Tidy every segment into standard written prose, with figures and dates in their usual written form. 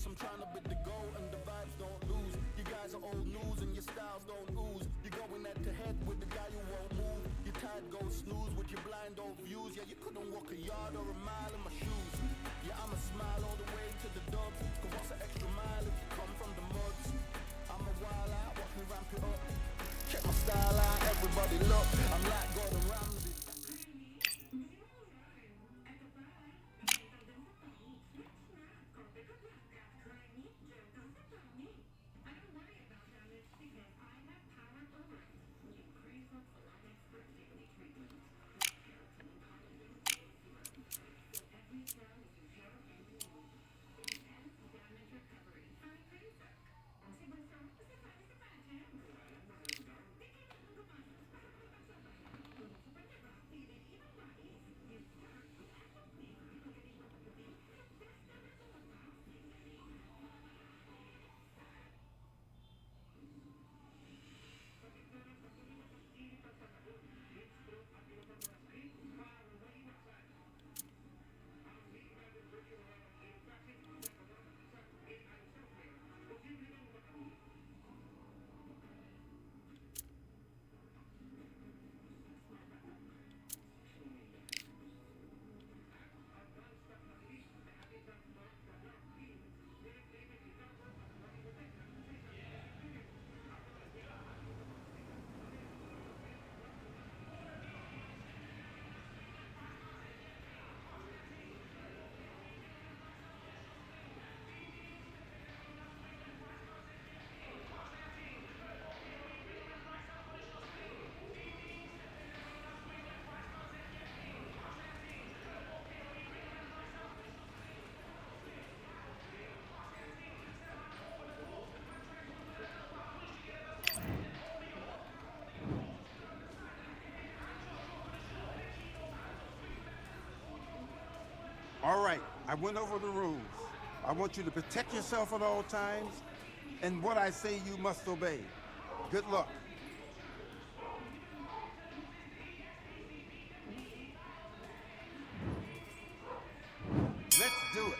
I'm trying to bid the goal and the vibes don't lose. You guys are old news and your styles don't ooze. You're going head to head with the guy who won't move. Your tide goes snooze with your blind old views. Yeah, you couldn't walk a yard or a mile in my shoes. Yeah, I'ma smile all the way to the dubs. Cause what's an extra mile if you come from the muds? I'm a wild out, watch me ramp it up. Check my style out, everybody look. I'm like Gordon Ramsay. All right, I went over the rules. I want you to protect yourself at all times, and what I say you must obey. Good luck. Let's do it.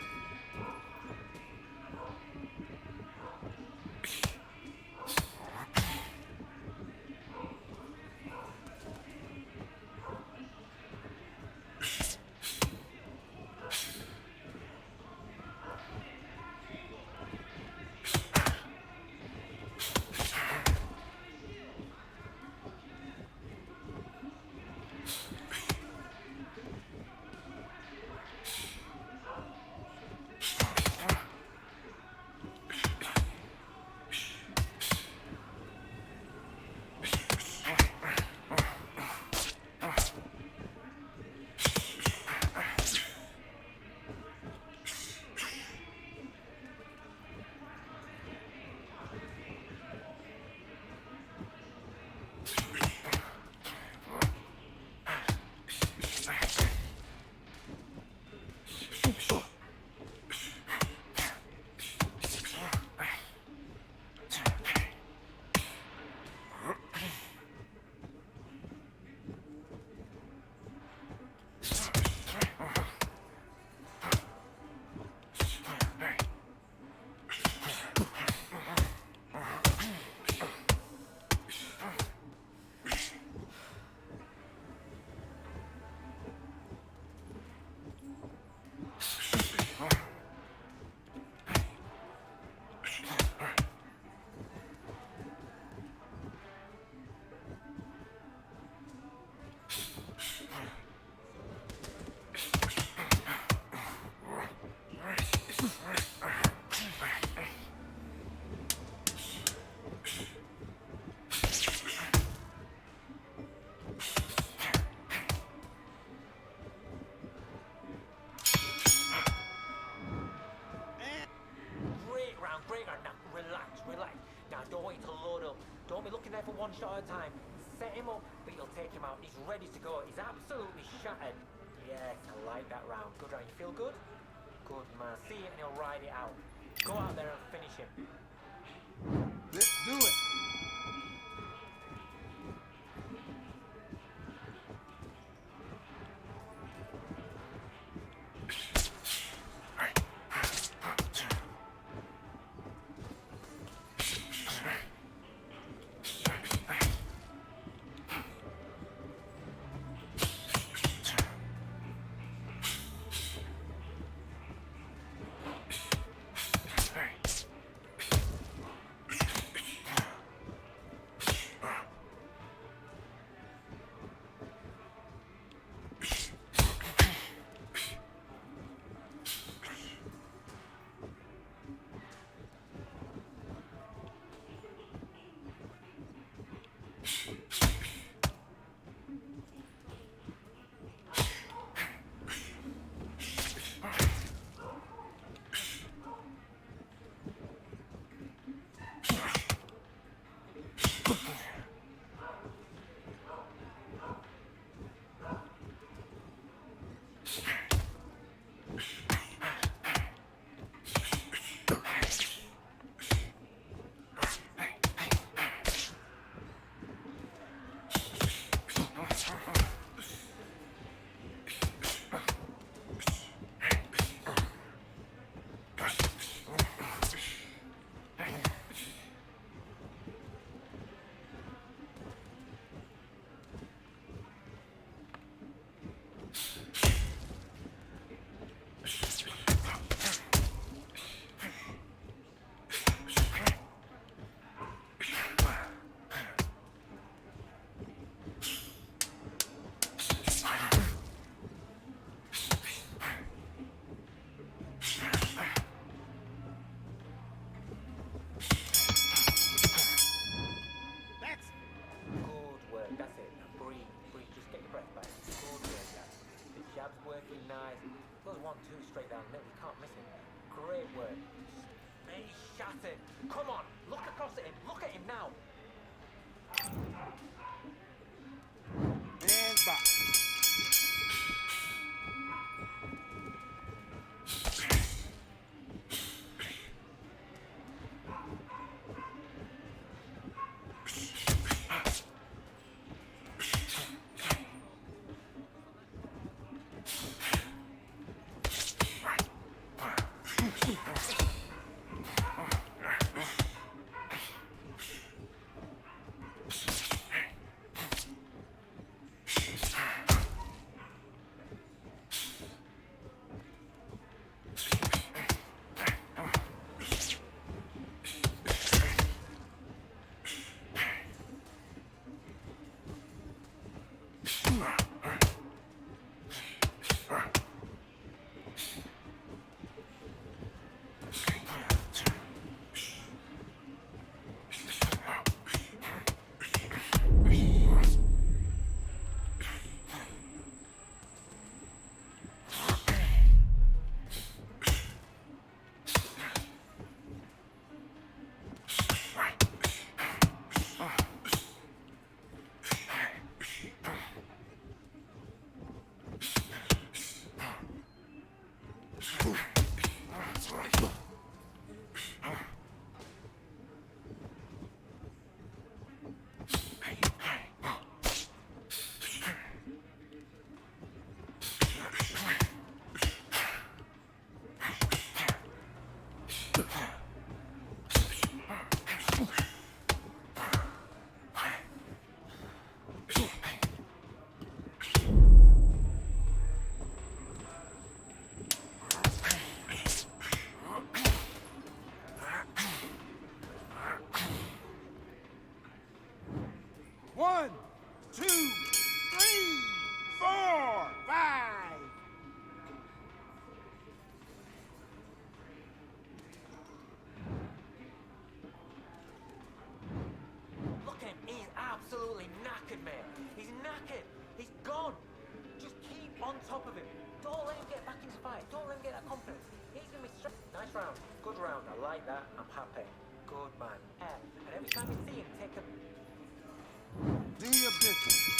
For one shot at a time. Set him up, but you'll take him out. He's ready to go. He's absolutely shattered. Yes, I like that round. Good round. You feel good? Good, man. See it and he'll ride it out. Go out there and finish him. Let's do it. Straight down the middle, you can't miss it. Great work. Face shattered. Come on, look across at him. Look at him now. And back. One, two, three, four, five. Look at him. He's absolutely knackered, mate. He's knackered. He's gone. Just keep on top of him. Don't let him get back into fight. Don't let him get that confidence. He's going to be straight. Nice round. Good round. I like that. I'm happy. Good man. And every time you see him, take a... Do your business.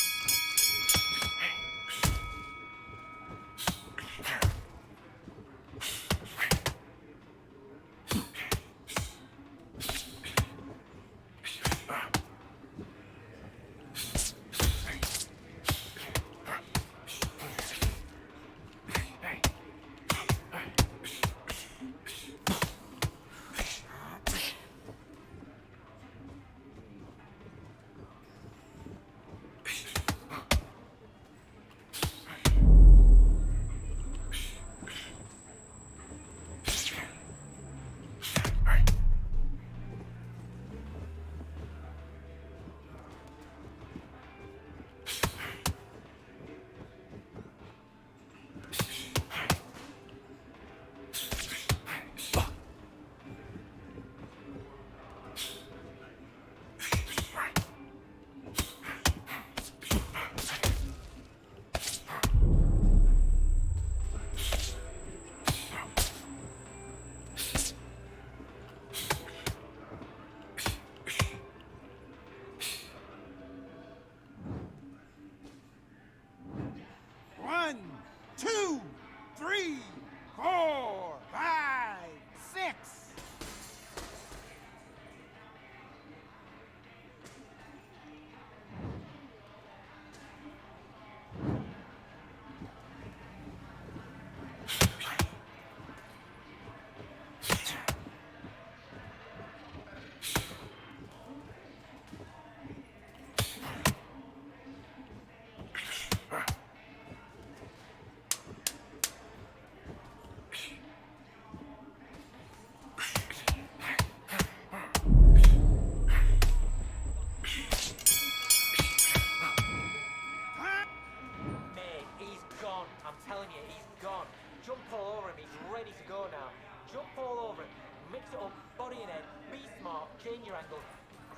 your angles.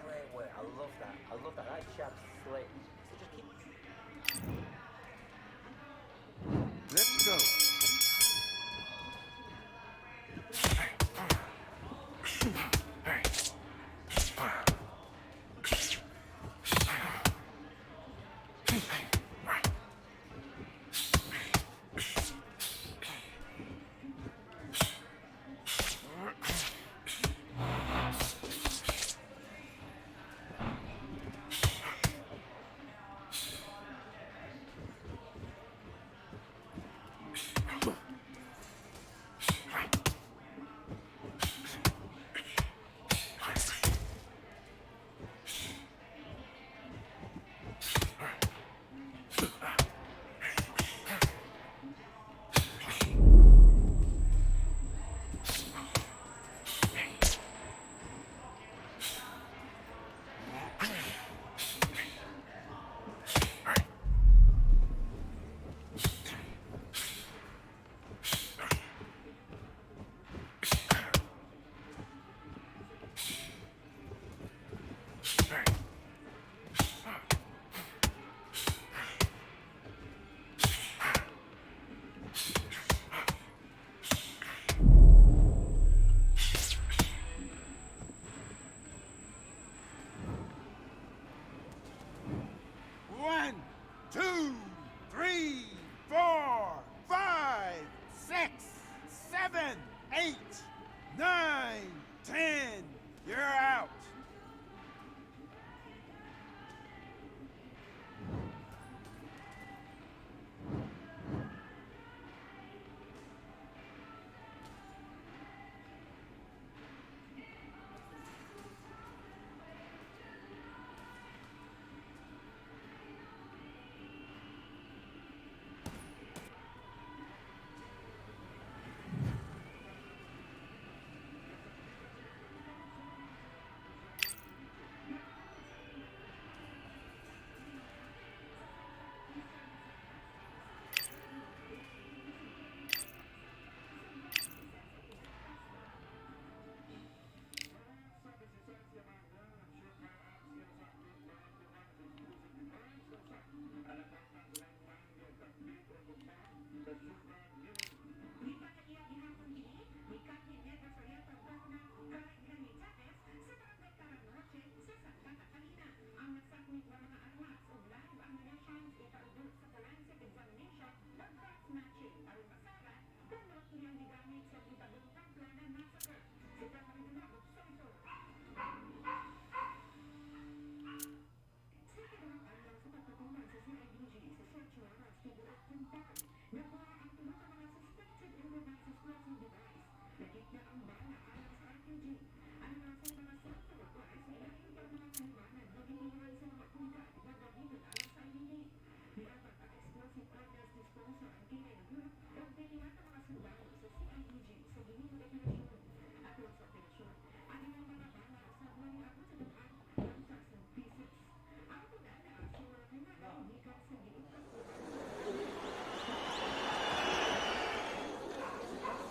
Great work. I love that. I love that. That jab's slick. So just keep... Let's go. One, two, three, 4, 5, 6, 7, 8, 9, 10. You're out.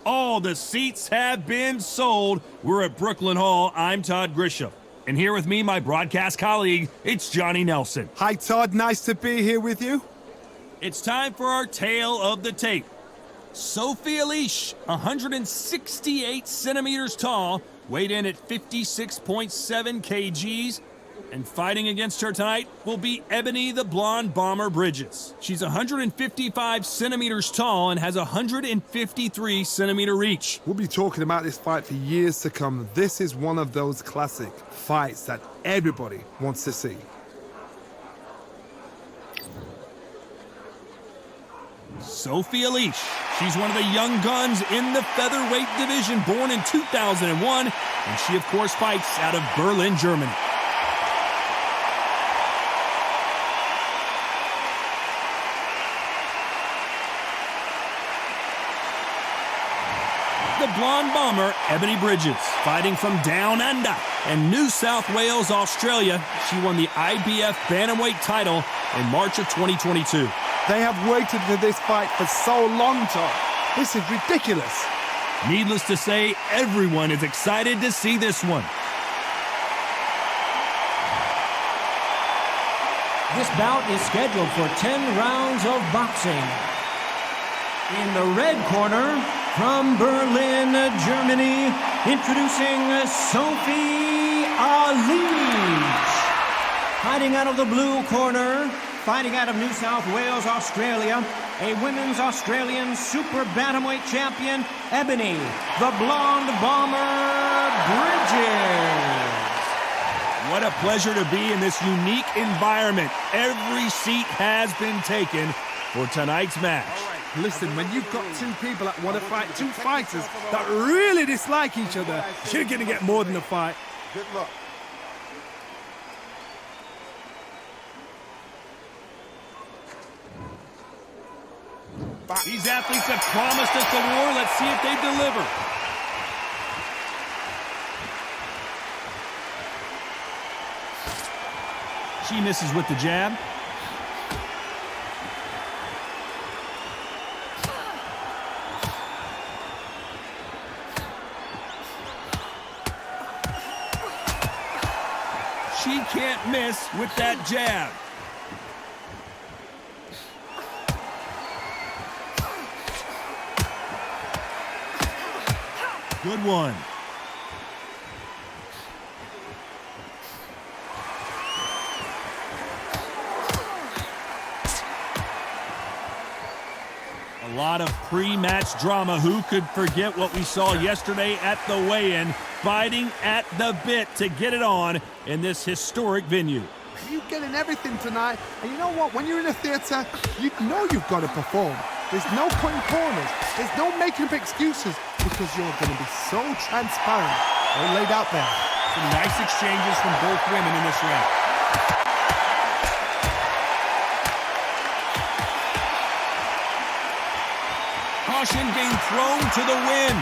All the seats have been sold. We're at Brooklyn Hall. I'm Todd Grisham. And here with me, my broadcast colleague, it's Johnny Nelson. Hi, Todd. Nice to be here with you. It's time for our tale of the tape. Sophie Alisch, 168 centimeters tall, weighed in at 56.7 kgs. And fighting against her tonight will be Ebanie the Blonde Bomber Bridges. She's 155 centimeters tall and has 153 centimeter reach. We'll be talking about this fight for years to come. This is one of those classic fights that everybody wants to see. Sophie Alisch. She's one of the young guns in the featherweight division, born in 2001, and she, of course, fights out of Berlin, Germany. The blonde bomber, Ebanie Bridges, fighting from down under. In New South Wales, Australia, she won the IBF Bantamweight title in March of 2022. They have waited for this fight for so long, Todd. This is ridiculous. Needless to say, everyone is excited to see this one. This bout is scheduled for 10 rounds of boxing. In the red corner, from Berlin, Germany, introducing Sophie Alisch. Fighting out of the blue corner, fighting out of New South Wales, Australia, a women's Australian super bantamweight champion, Ebanie, the blonde bomber, Bridges. What a pleasure to be in this unique environment. Every seat has been taken for tonight's match. Listen, when you've got two people that want to fight, two fighters that really dislike each other, you're going to get more than a fight. Good luck. These athletes have promised us the war. Let's see if they deliver. She misses with the jab. She can't miss with that jab. Good one. A lot of pre-match drama. Who could forget what we saw yesterday at the weigh-in, fighting at the bit to get it on in this historic venue. You're getting everything tonight, and you know what? When you're in a theatre, you know you've got to perform. There's no cutting corners. There's no making up excuses, because you're going to be so transparent. All laid out there. Some nice exchanges from both women in this round. Caution being thrown to the wind.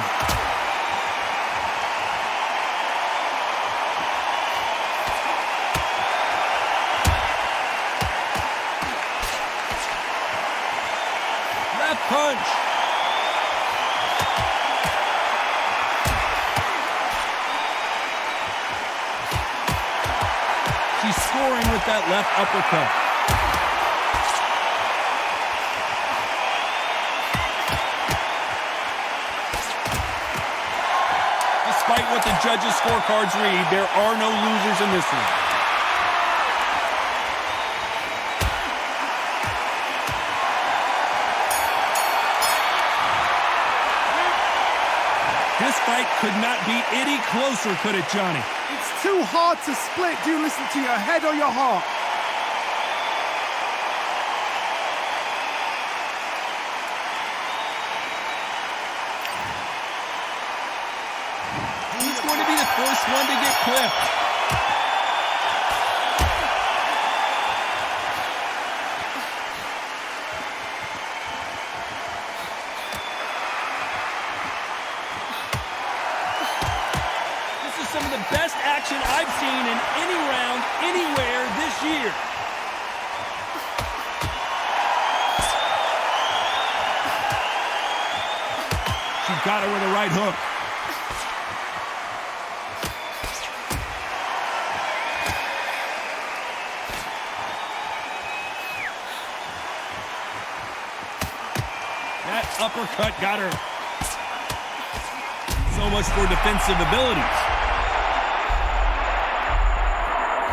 Left punch. She's scoring with that left uppercut. Despite what the judges' scorecards read, there are no losers in this one. This fight could not be any closer, could it, Johnny? It's too hard to split. Do you listen to your head or your heart? Who's going to be the first one to get clipped? This is some of the best action I've seen in any round, anywhere this year. She got her with a right hook. That uppercut got her. So much for defensive abilities.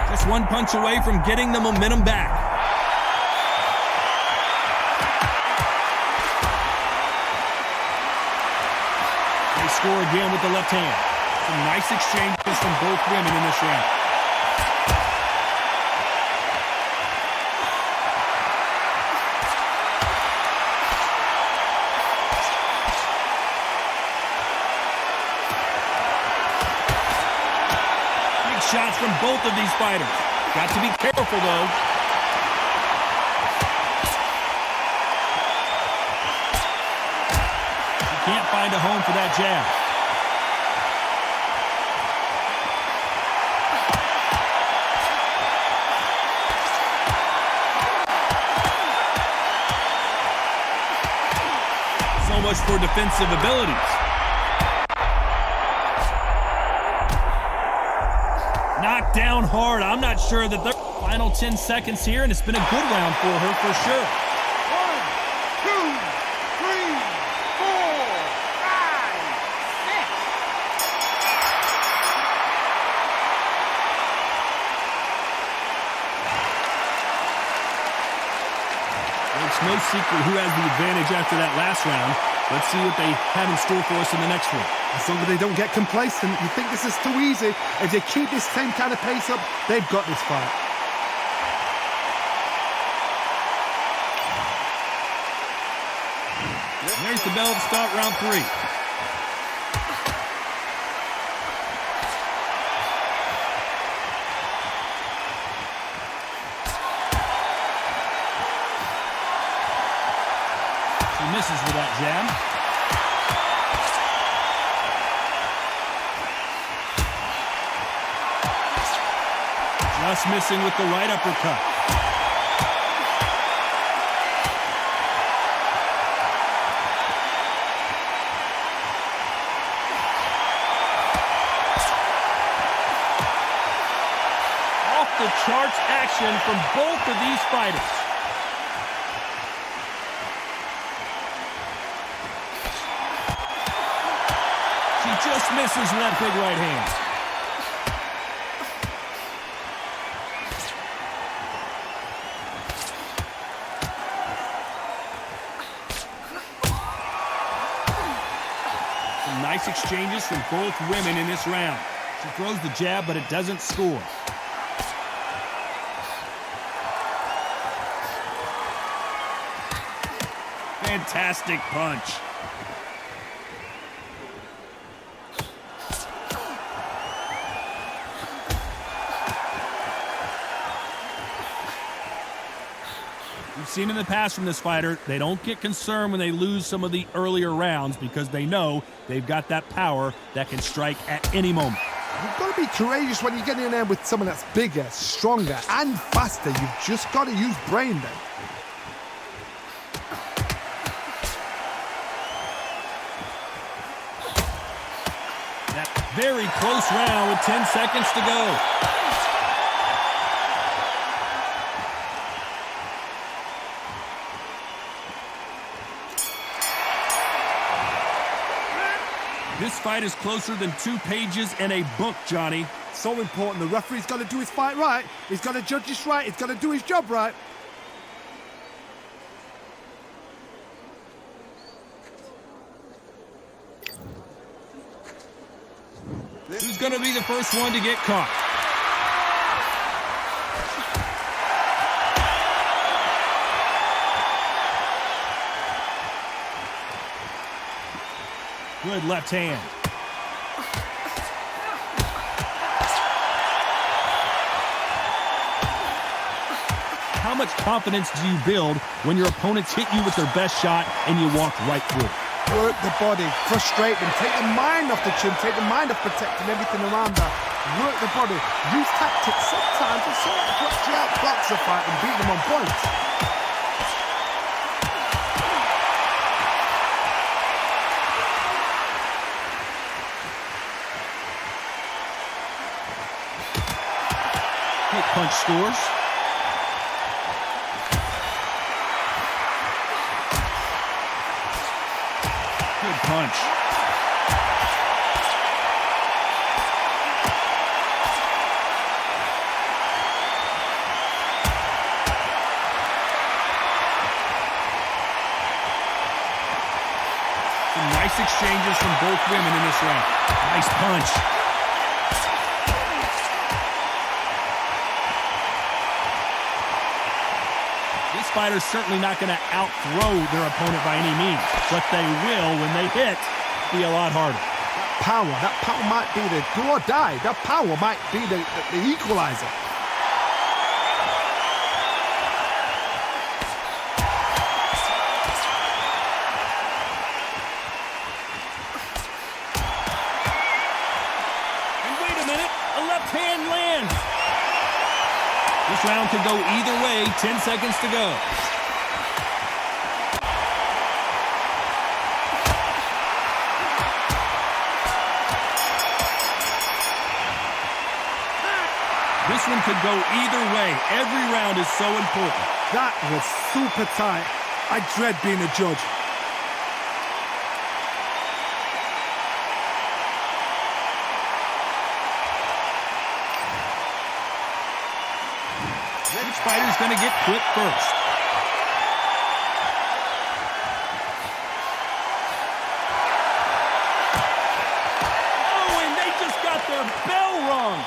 Just one punch away from getting the momentum back. They score again with the left hand. Some nice exchanges from both women in this round. Shots from both of these fighters. Got to be careful, though. She can't find a home for that jab. So much for defensive abilities. Knocked down hard. I'm not sure that they're... Final 10 seconds here, and it's been a good round for her for sure. 1, 2, 3, 4, 5, 6. It's no secret who has the advantage after that last round. Let's see what they have in store for us in the next one. As long as they don't get complacent, you think this is too easy. If they keep this same kind of pace up, they've got this fight. There's the bell to start round 3. She misses with that jab. Just missing with the right uppercut. The charts action from both of these fighters. She just misses with that big right hand. Some nice exchanges from both women in this round. She throws the jab, but it doesn't score. Fantastic punch. We've seen in the past from this fighter, they don't get concerned when they lose some of the earlier rounds because they know they've got that power that can strike at any moment. You've got to be courageous when you get in there with someone that's bigger, stronger, and faster. You've just got to use brain then. Very close round with 10 seconds to go. This fight is closer than 2 pages in a book, Johnny. So important. The referee's got to do his fight right. He's got to judge this right. He's got to do his job right. Who's going to be the first one to get caught? Good left hand. How much confidence do you build when your opponents hit you with their best shot and you walk right through it? Work the body, frustrate them, take the mind off the chin, take the mind off protecting everything around her. Work the body, use tactics sometimes to sort of outbox the fight and beat them on points. Quick punch scores. Good punch. Some nice exchanges from both women in this round. Nice punch. This fighter's certainly not going to outthrow their opponent by any means, but they will, when they hit, be a lot harder. That power might be the do or die. That power might be the equalizer. And wait a minute, a left hand lands. This round could go either way, 10 seconds to go. This one could go either way. Every round is so important. That was super tight. I dread being a judge. Which fighter's going to get quit first? Oh, and they just got their bell rung.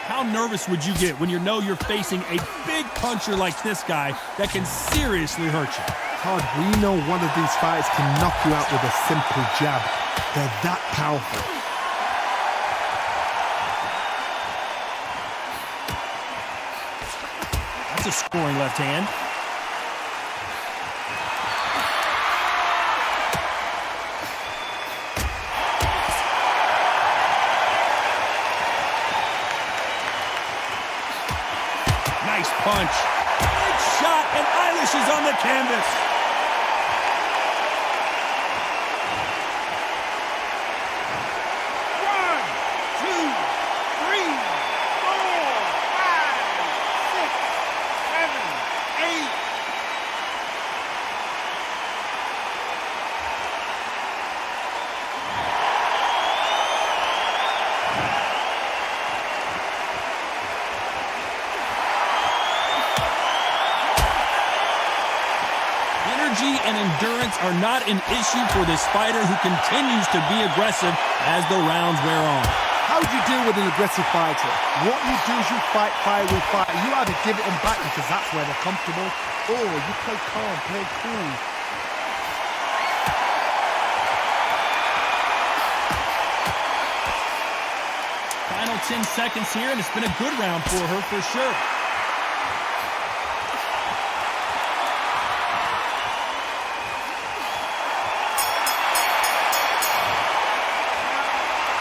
How nervous would you get when you know you're facing a big puncher like this guy that can seriously hurt you? Todd, we know one of these fighters can knock you out with a simple jab. They're that powerful. That's a scoring left hand. Nice punch. Good shot, and Alisch is on the canvas. Energy and endurance are not an issue for this fighter who continues to be aggressive as the rounds wear on. How do you deal with an aggressive fighter? What you do is you fight fire with fire. You either give it them back because that's where they're comfortable, or you play calm, play cool. Final 10 seconds here, and it's been a good round for her for sure.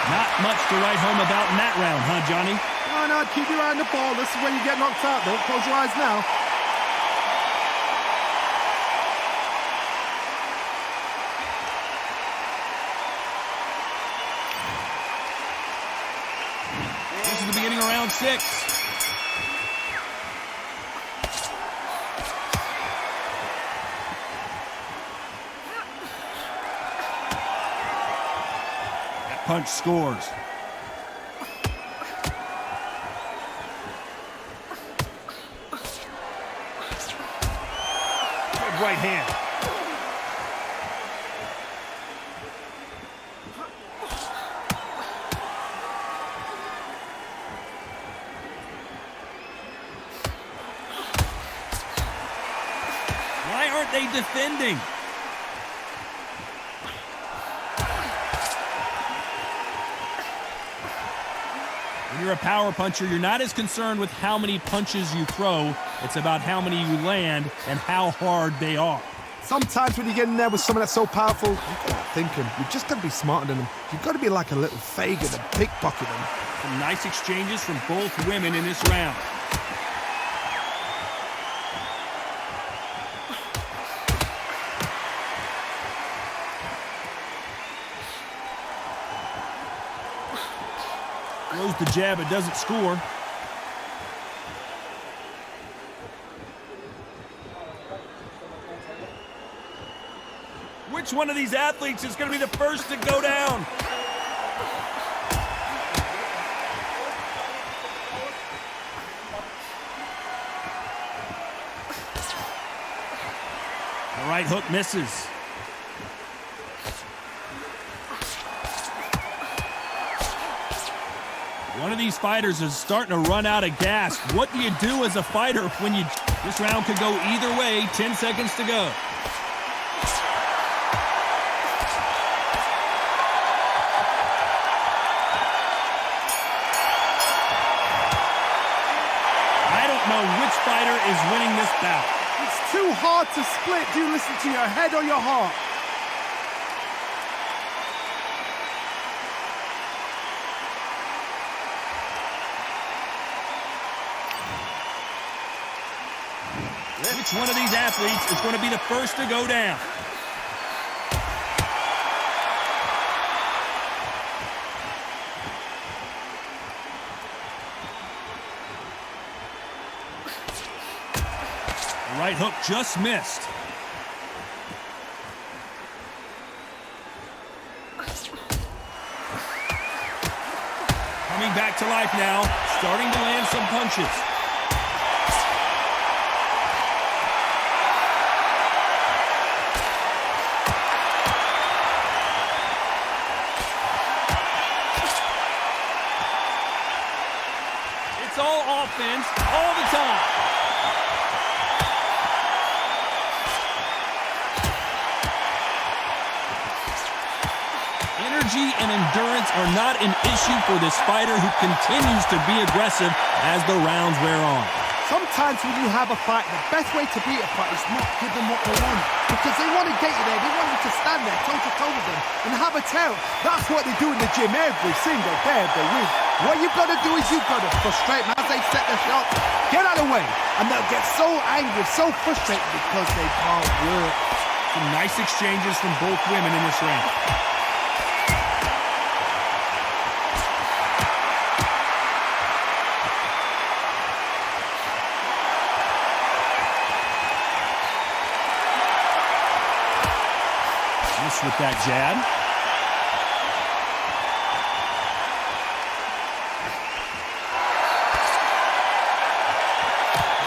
Not much to write home about in that round, huh, Johnny? No, keep your eye on the ball. This is when you get knocked out. Don't close your eyes now. This is the beginning of round 6. Punch scores. Good right hand. Why aren't they defending? When you're a power puncher, you're not as concerned with how many punches you throw. It's about how many you land and how hard they are. Sometimes when you get in there with someone that's so powerful, you've got to think him. You've just got to be smarter than them. You've got to be like a little Fagin and pickpocket them. Some nice exchanges from both women in this round. Throws the jab, it doesn't score. Which one of these athletes is going to be the first to go down? The right hook misses. One of these fighters is starting to run out of gas. What do you do as a fighter when you... This round could go either way. 10 seconds to go. I don't know which fighter is winning this bout. It's too hard to split. Do you listen to your head or your heart? Which one of these athletes is going to be the first to go down? The right hook just missed. Coming back to life now, starting to land some punches. It's all offense all the time. Energy and endurance are not an issue for this fighter who continues to be aggressive as the rounds wear on. Sometimes when you have a fight, the best way to beat a fight is not give them what they want. Because they want to get you there, they want you to stand there toe-to-toe with them and have a tail. That's what they do in the gym every single day of the week. What you've got to do is you've got to frustrate them as they set the shot. Get out of the way. And they'll get so angry, so frustrated because they can't work. Some nice exchanges from both women in this round. With that jab.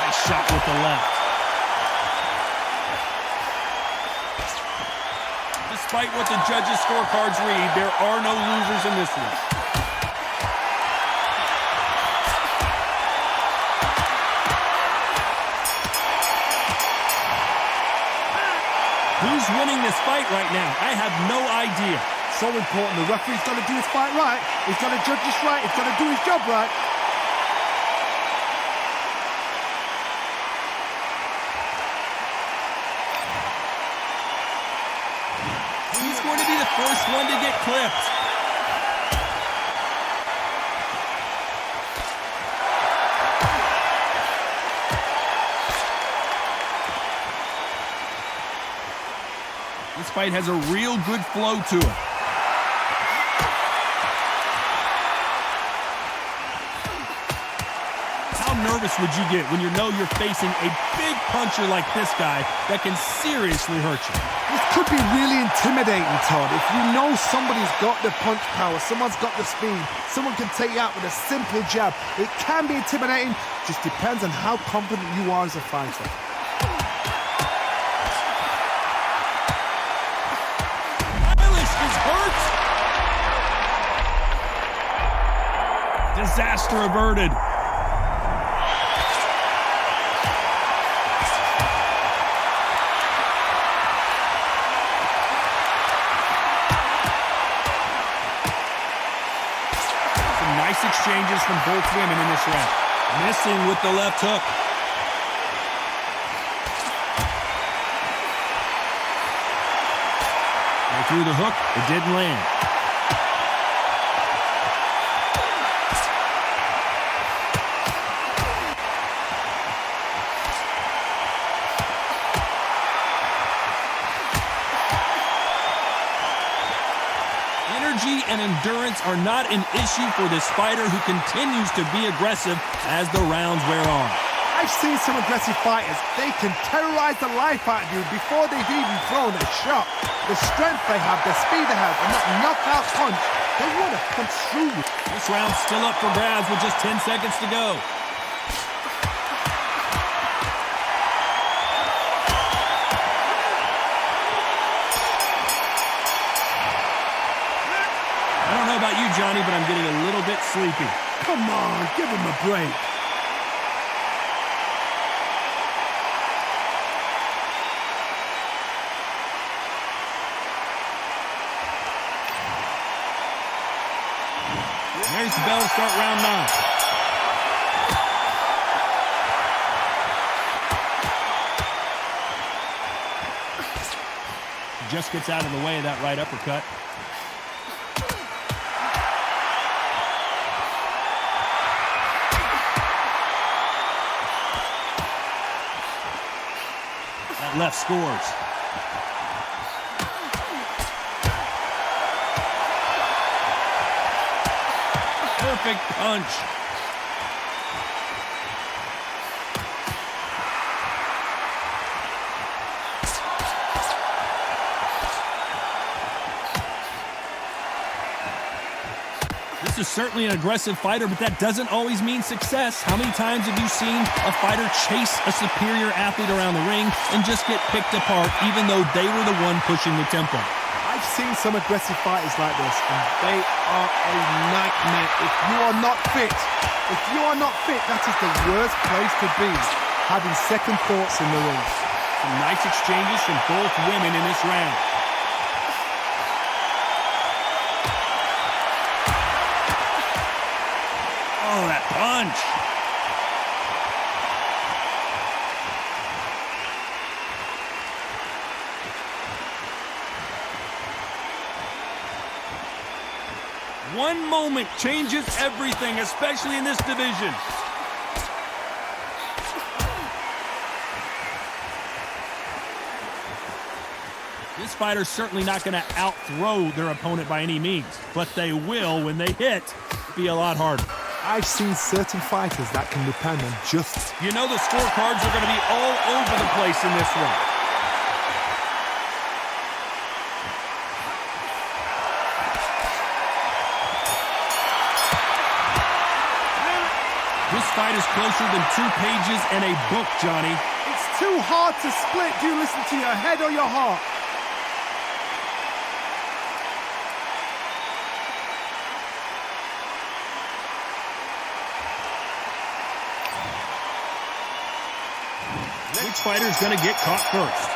Nice shot with the left. Despite what the judges' scorecards read, there are no losers in this one. Who's winning this fight right now? I have no idea. So important. The referee's got to do his fight right. He's got to judge this right. He's got to do his job right. Who's going to be the first one to get clipped? This fight has a real good flow to it. How nervous would you get when you know you're facing a big puncher like this guy that can seriously hurt you? This could be really intimidating, Todd. If you know somebody's got the punch power, someone's got the speed, someone can take you out with a simple jab, it can be intimidating. Just depends on how confident you are as a fighter. Disaster averted. Some nice exchanges from both women in this round. Missing with the left hook. They threw the hook, it didn't land. And endurance are not an issue for this fighter who continues to be aggressive as the rounds wear on. I've seen some aggressive fighters. They can terrorize the life out of you before they've even thrown a shot. The strength they have, the speed they have, and that knockout punch, they want to punch through you. This round's still up for grabs with just 10 seconds to go. About you, Johnny, but I'm getting a little bit sleepy. Come on, give him a break. There's the bell to start round 9. He just gets out of the way of that right uppercut. That left scores. Perfect punch. This is certainly an aggressive fighter, but that doesn't always mean success. How many times have you seen a fighter chase a superior athlete around the ring and just get picked apart even though they were the one pushing the tempo? I've seen some aggressive fighters like this, and they are a nightmare. If you are not fit, that is the worst place to be, having second thoughts in the ring. Some nice exchanges from both women in this round. Oh, that punch. One moment changes everything, especially in this division. This fighter's certainly not going to out-throw their opponent by any means, but they will, when they hit, be a lot harder. I've seen certain fighters that can depend on just... You know the scorecards are going to be all over the place in this one. This fight is closer than 2 pages in a book, Johnny. It's too hard to split. Do you listen to your head or your heart? Which fighter's going to get caught first?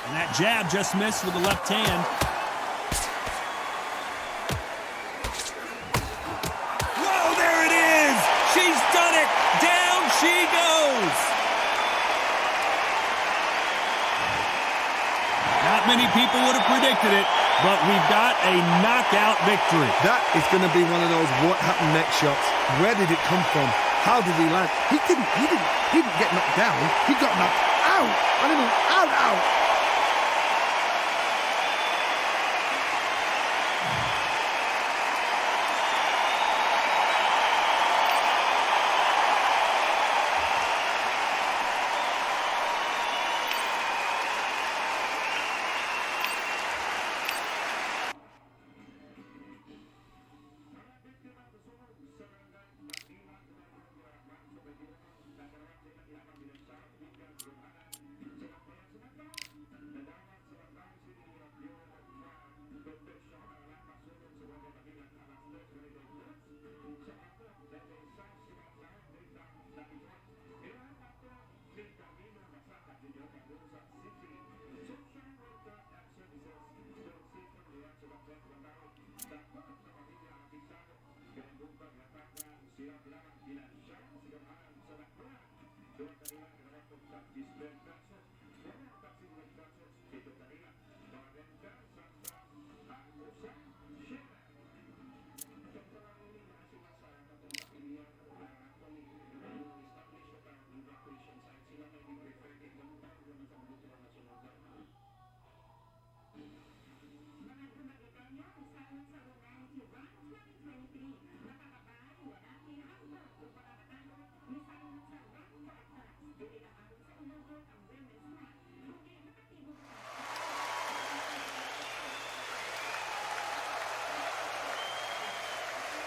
And that jab just missed with the left hand. Whoa, there it is! She's done it! Down she goes! Not many people would have predicted it, but we've got a knockout victory. That is going to be one of those what happened next shots. Where did it come from? How did he land? He didn't get knocked down. He got knocked out. I mean, out.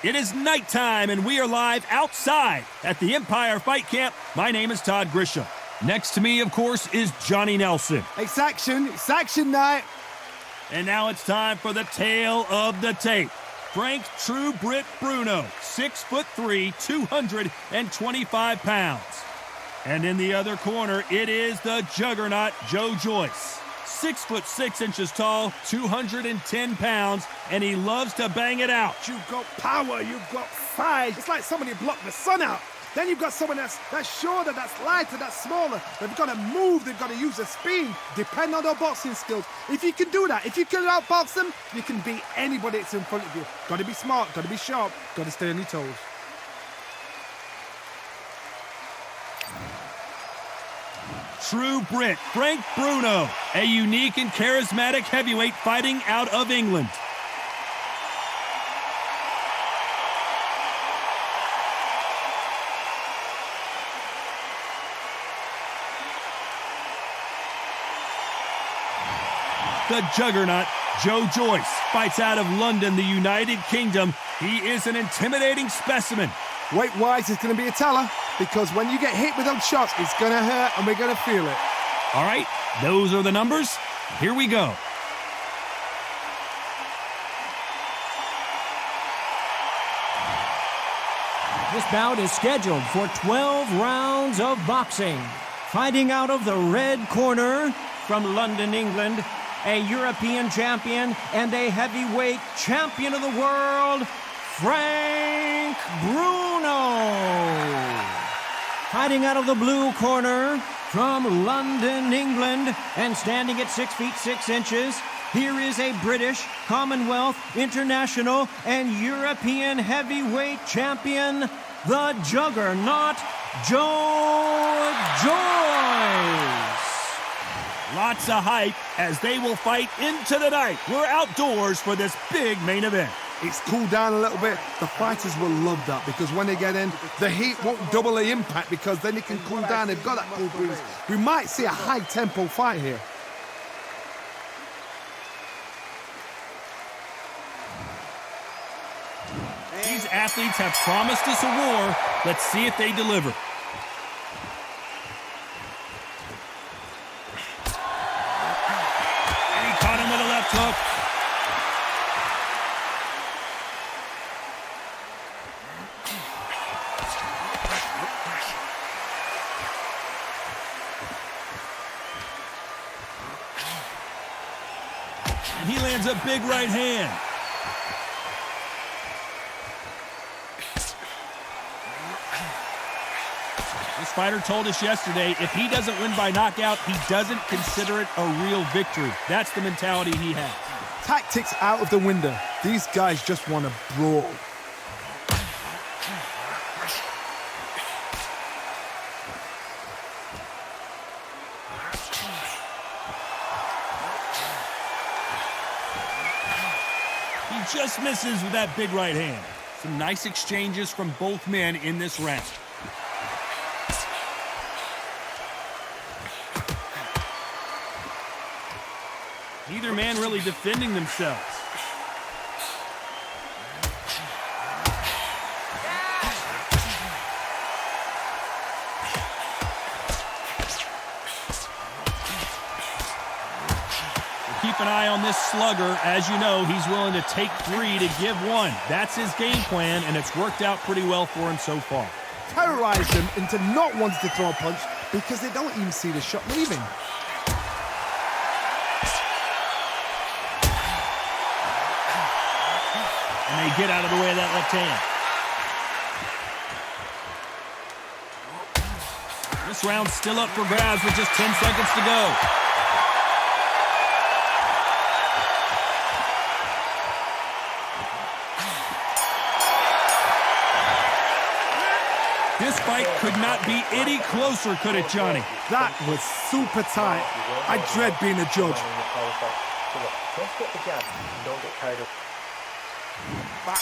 It is nighttime, and we are live outside at the Empire Fight Camp. My name is Todd Grisham. Next to me, of course, is Johnny Nelson. It's action night. And now it's time for the tale of the tape. Frank True Brit Bruno, 6'3", 225 pounds. And in the other corner, it is the juggernaut Joe Joyce. 6'6" tall, 210 pounds, and he loves to bang it out. You've got power, you've got fight. It's like somebody blocked the sun out. Then you've got someone that's shorter, that's lighter, that's smaller. They've got to move, they've got to use their speed, depend on their boxing skills. If you can do that, if you can outbox them, you can beat anybody that's in front of you. Got to be smart, got to be sharp, got to stay on your toes. True Brit, Frank Bruno, a unique and charismatic heavyweight fighting out of England. The juggernaut, Joyce, fights out of London, the United Kingdom. He is an intimidating specimen. Weight-wise, it's going to be a teller, because when you get hit with those shots, it's going to hurt and we're going to feel it. All right, those are the numbers. Here we go. This bout is scheduled for 12 rounds of boxing. Fighting out of the red corner from London, England, a European champion and a heavyweight champion of the world, Frank Bruno. Fighting out of the blue corner from London, England, and standing at 6 feet 6 inches, here is a British, Commonwealth, International, and European heavyweight champion, the juggernaut, Joyce. Lots of hype as they will fight into the night. We're outdoors for this big main event. It's cooled down a little bit. The fighters will love that because when they get in, the heat won't double the impact because then it can cool down. They've got that cool breeze. We might see a high-tempo fight here. These athletes have promised us a war. Let's see if they deliver. And he caught him with a left hook. And he lands a big right hand. This fighter told us yesterday, if he doesn't win by knockout, he doesn't consider it a real victory. That's the mentality he has. Tactics out of the window. These guys just want to brawl. He just misses with that big right hand. Some nice exchanges from both men in this round. Neither man really defending themselves. Keep an eye on this slugger. As you know, he's willing to take 3 to give 1. That's his game plan, and it's worked out pretty well for him so far. Terrorize them into not wanting to throw a punch because they don't even see the shot leaving. And they get out of the way of that left hand. This round's still up for grabs with just 10 seconds to go. This fight could not be any closer, could it, Johnny? That was super tight. I dread being a judge. Just get the jab and don't get carried up.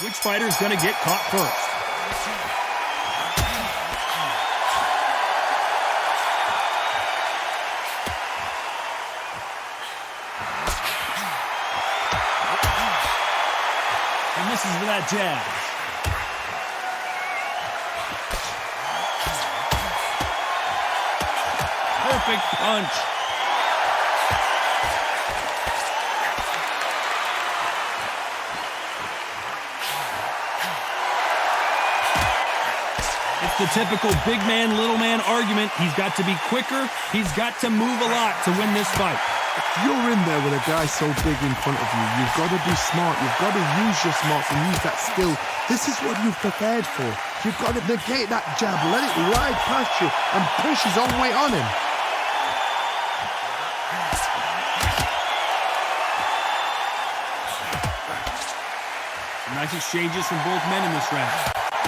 Which fighter's going to get caught first? And this is with that jab. Perfect punch. It's the typical big man, little man argument. He's got to be quicker. He's got to move a lot to win this fight. If you're in there with a guy so big in front of you, you've got to be smart. You've got to use your smarts and use that skill. This is what you've prepared for. You've got to negate that jab, let it ride past you and push his own weight on him. Nice exchanges from both men in this round.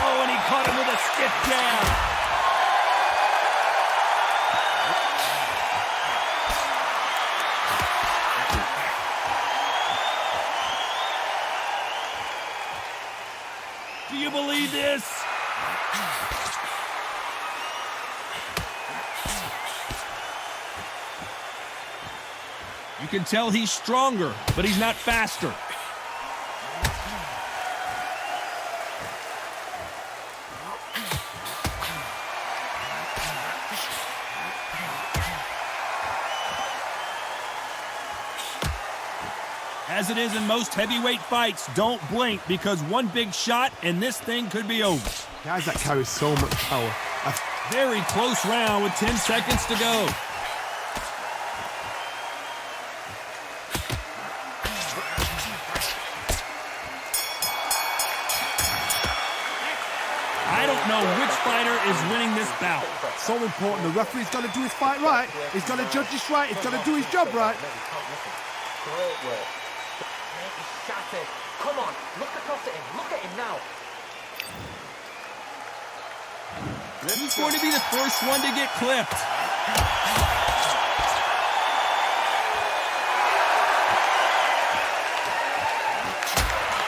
Oh, and he caught him with a stiff jab. Do you believe this? You can tell he's stronger, but he's not faster. As it is in most heavyweight fights, don't blink because one big shot and this thing could be over. Guys that carry so much power. Very close round with 10 seconds to go. I don't know which fighter is winning this bout. So important. The referee's got to do his fight right. He's got to judge this right. He's got to do his job right. Great work. Shattered. Come on, look across at him. Look at him now. Who's going to be the first one to get clipped?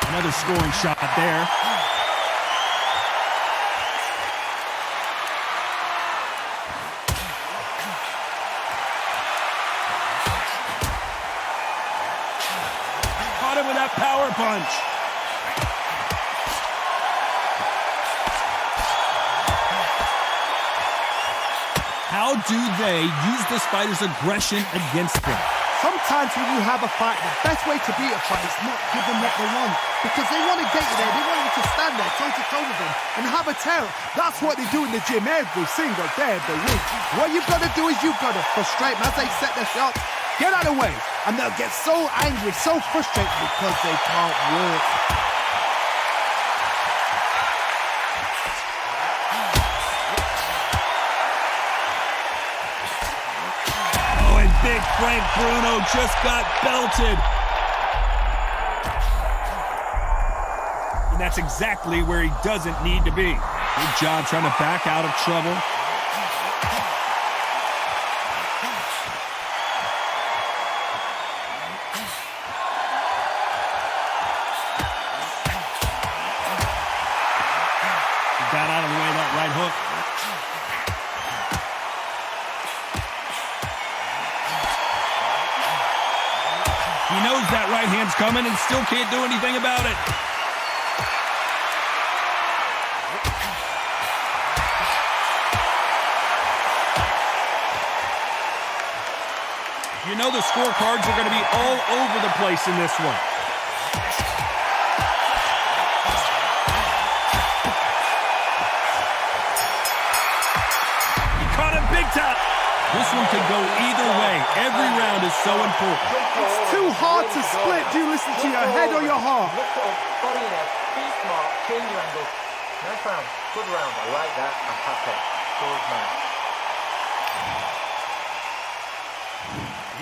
Another scoring shot there. Caught him with that power punch. How do they use this fighter's aggression against them? Sometimes when you have a fight, the best way to beat a fight is not give them what they want. Because they want to get you there. They want you to stand there toe-to-toe with them and have a terror. That's what they do in the gym every single day of the week. What you've got to do is you've got to frustrate them as they set their shots. Get out of the way. And they'll get so angry, so frustrated because they can't work. Big Frank Bruno just got belted. And that's exactly where he doesn't need to be. Good job trying to back out of trouble. He got out of the way of that right hook. He knows that right hand's coming and still can't do anything about it. You know the scorecards are going to be all over the place in this one. He caught him big time. This one could go either way. Every round is so important. It's too hard to split. Do you listen to your head or your heart? Look at him. Body in it. Be smart. Change your angle. Nice round. Good round. I like that. I'm happy. Good man.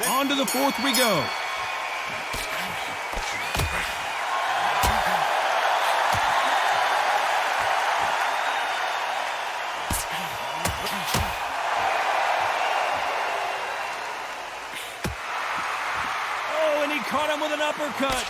On to the fourth we go. Caught him with an uppercut.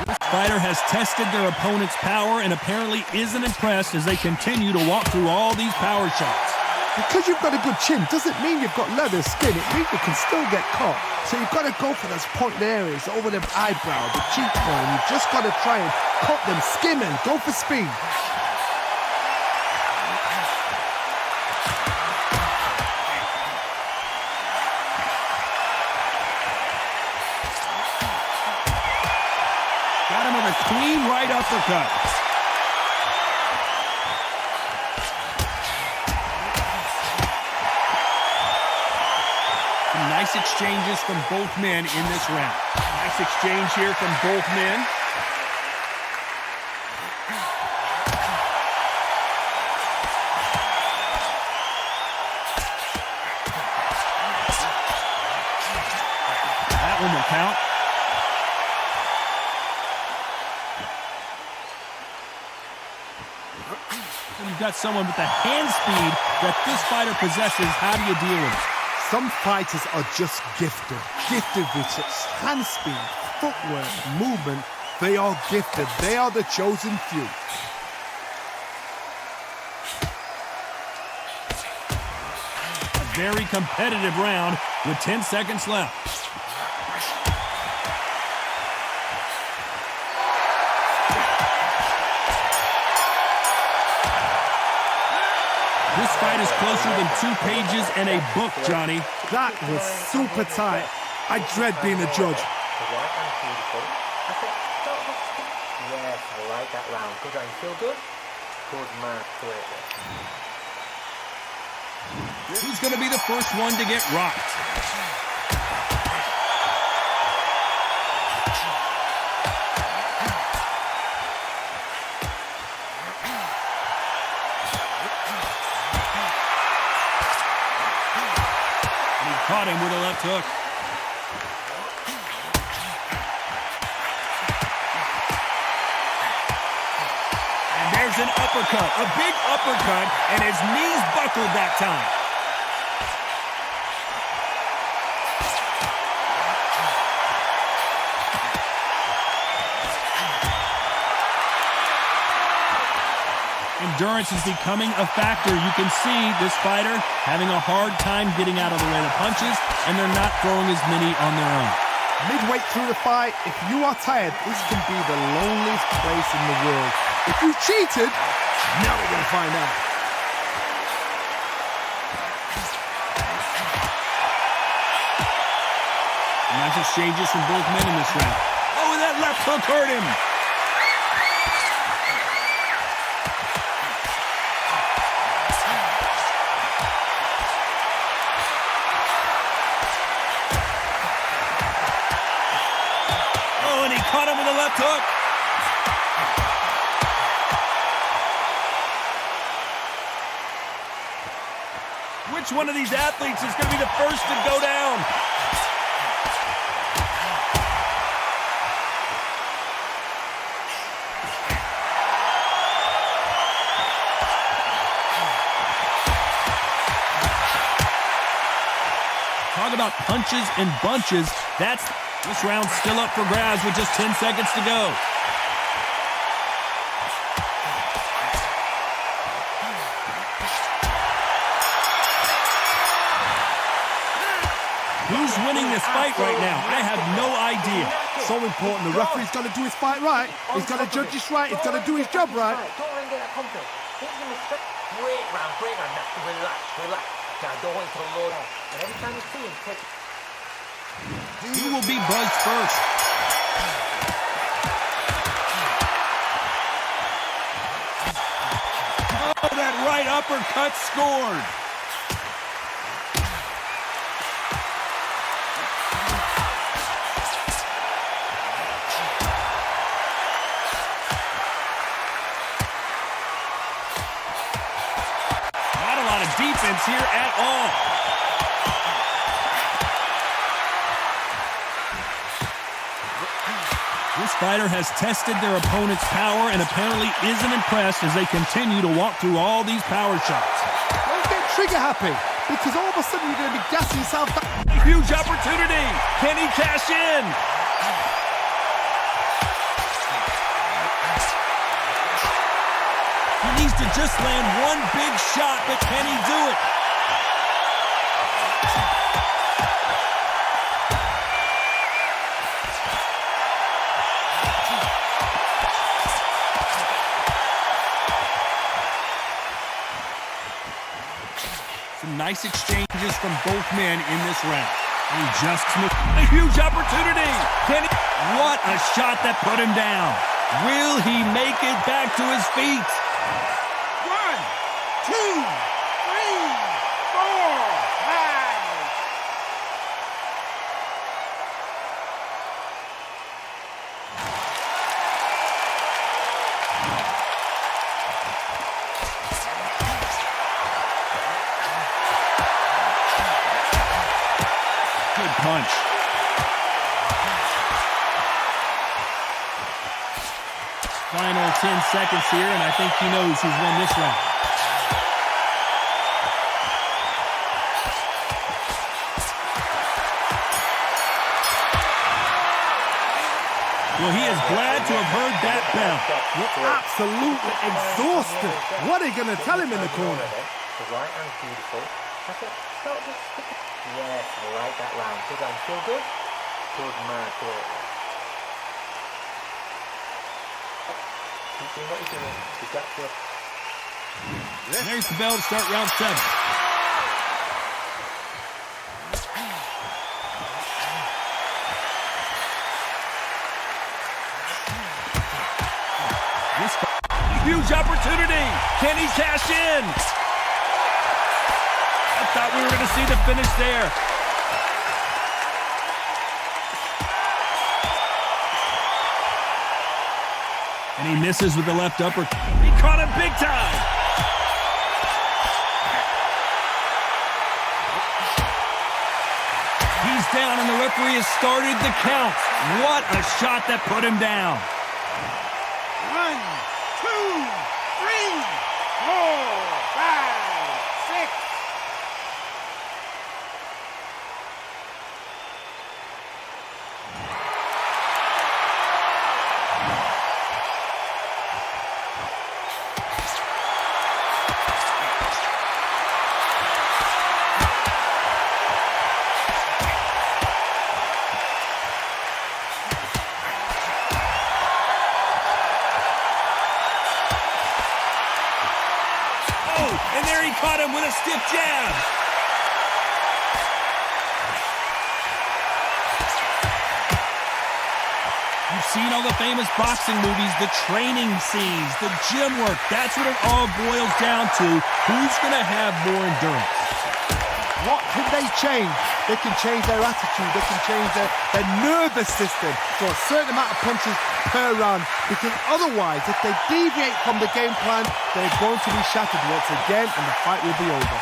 This fighter has tested their opponent's power and apparently isn't impressed as they continue to walk through all these power shots. Because you've got a good chin doesn't mean you've got leather skin. It means you can still get caught. So you've got to go for those pointed areas over the eyebrow, the cheekbone. You've just got to try and cut them, skim and go for speed. Got him with a clean right uppercut. Nice exchanges from both men in this round. Nice exchange here from both men. That one will count. When you've got someone with the hand speed that this fighter possesses, how do you deal with it? Some fighters are just gifted with such hand speed, footwork, movement. They are gifted. They are the chosen few. A very competitive round with 10 seconds left. This fight is closer than 2 pages and a book, Johnny. That was super tight. I dread being a judge. Yes, I like that round. Good round. You feel good? Good man. Great. Who's going to be the first one to get rocked? Caught him with a left hook. And there's an uppercut, a big uppercut, and his knees buckled that time. Endurance is becoming a factor. You can see this fighter having a hard time getting out of the way of punches, and they're not throwing as many on their own. Midway through the fight, if you are tired, this can be the loneliest place in the world. If you cheated, now we're going to find out. Nice exchanges from both men in this round. Oh, and that left hook hurt him. Caught him with a left hook. Which one of these athletes is going to be the first to go down? Talk about punches and bunches. This round's still up for grabs with just 10 seconds to go. Who's winning this fight right now? I have no idea. So important. The referee's got to do his fight right. He's got to judge this right. He's got to do his job right. Don't let him get that confidence. Great round. Now, relax. I don't want you to load on. And every time you see him, take... Who will be buzzed first? Oh, that right uppercut scored. Not a lot of defense here at all. This fighter has tested their opponent's power and apparently isn't impressed as they continue to walk through all these power shots. Don't get trigger happy, because all of a sudden you're going to be gassing yourself back. A huge opportunity. Can he cash in? He needs to just land one big shot, but can he do it? Nice exchanges from both men in this round. He just missed a huge opportunity. What a shot that put him down. Will he make it back to his feet? 1, 2, 3, 4, 5. punch. Final 10 seconds here, and I think he knows he's won this round. Well, he is glad to have heard that bell. You're absolutely exhausted. What are you going to tell him in the corner? The right hand's beautiful. That's it. Stop it. Yes, I like that round. Good round. Feel good? Good man. Good. Keep doing what you're doing. You got to. And there's the bell to start round 7. Huge opportunity. Can he cash in? I thought we were going to see the finish there. And he misses with the left uppercut. He caught him big time. He's down, and the referee has started the count. What a shot that put him down. 1, 2, 3, 4, 5, 6. And there he caught him with a stiff jab. You've seen all the famous boxing movies, the training scenes, the gym work. That's what it all boils down to. Who's going to have more endurance? What can they change? They can change their attitude. They can change their nervous system for a certain amount of punches per round. Because otherwise, if they deviate from the game plan, they're going to be shattered once again, and the fight will be over.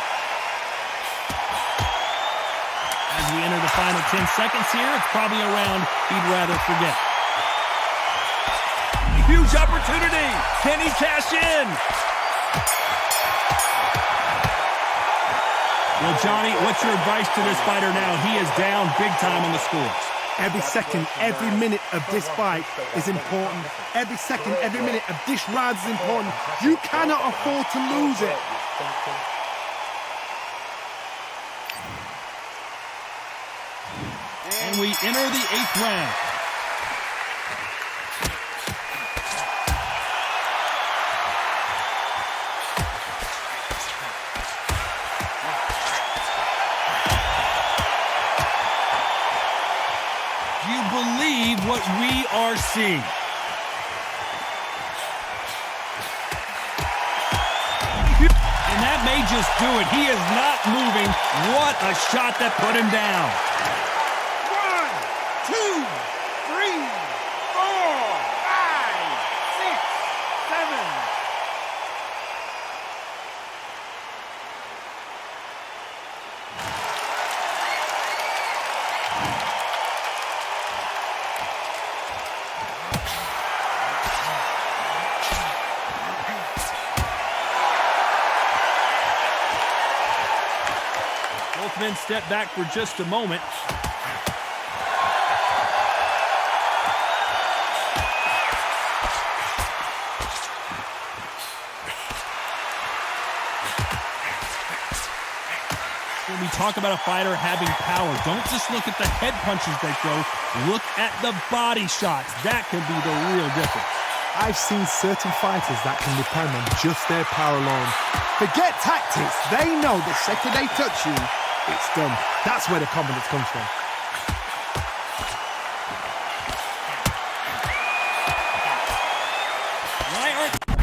As we enter the final 10 seconds here, it's probably a round he'd rather forget. Huge opportunity. Can he cash in? Well, Johnny, what's your advice to this fighter now? He is down big time on the scores. Every second, every minute of this fight is important. Every second, every minute of this round is important. You cannot afford to lose it. And we enter the 8th round. Believe what we are seeing. And that may just do it. He is not moving. What a shot that put him down. 1, 2, 3, 4, 5, 6, 7. Both men step back for just a moment. When we talk about a fighter having power, don't just look at the head punches they throw. Look at the body shots. That can be the real difference. I've seen certain fighters that can depend on just their power alone. Forget tactics. They know the second they touch you, it's done. That's where the confidence comes from.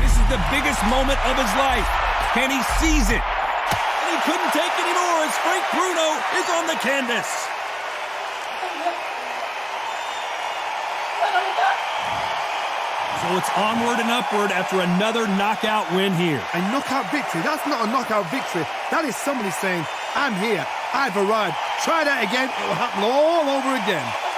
This is the biggest moment of his life. Can he seize it? And he couldn't take anymore as Frank Bruno is on the canvas. So it's onward and upward after another knockout win here. A knockout victory? That's not a knockout victory. That is somebody saying, I'm here, I've arrived. Try that again, it will happen all over again.